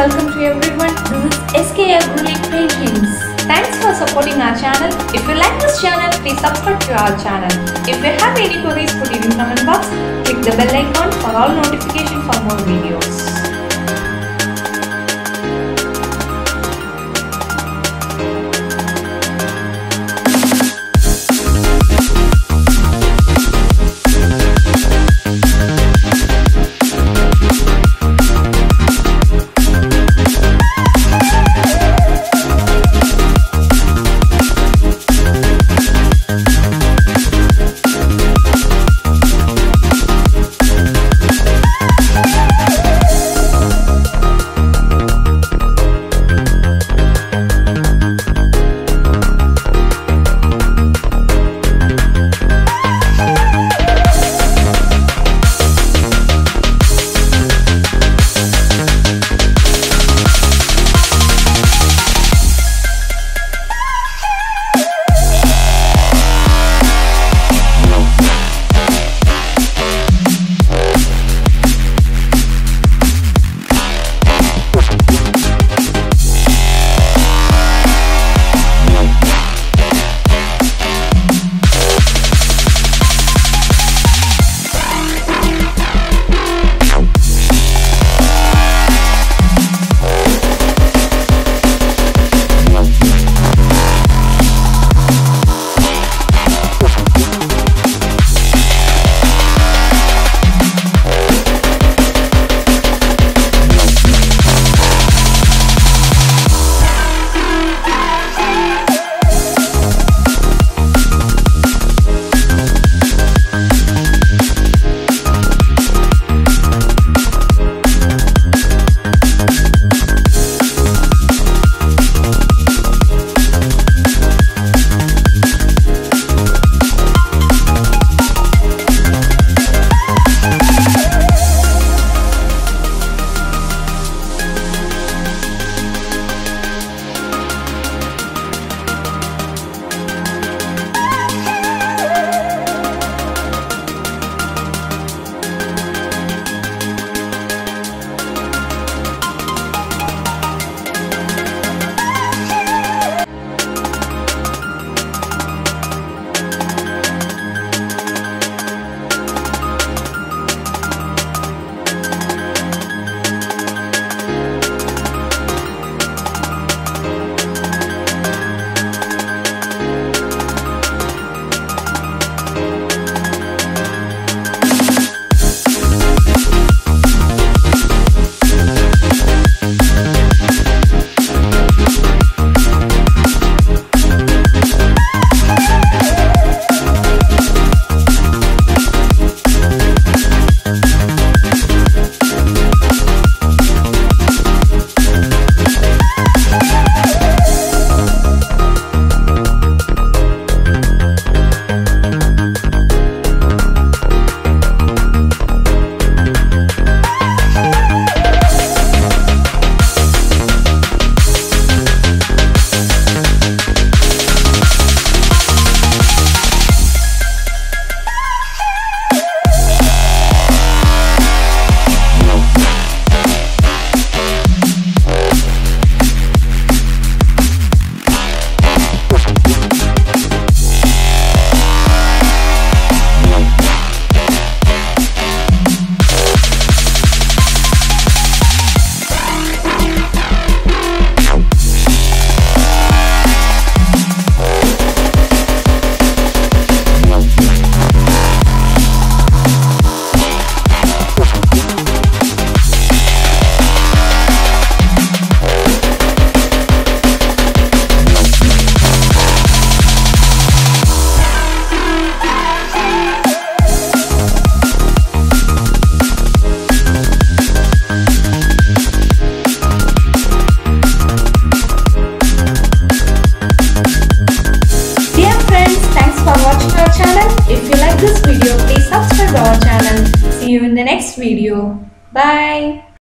welcome to everyone. This is Acrylic Paintings. Thanks for supporting our channel. If you like this channel, please subscribe to our channel. If you have any queries, put it in comment box. Click the bell icon for all notifications for more videos. This video, please subscribe our channel. See you in the next video. Bye.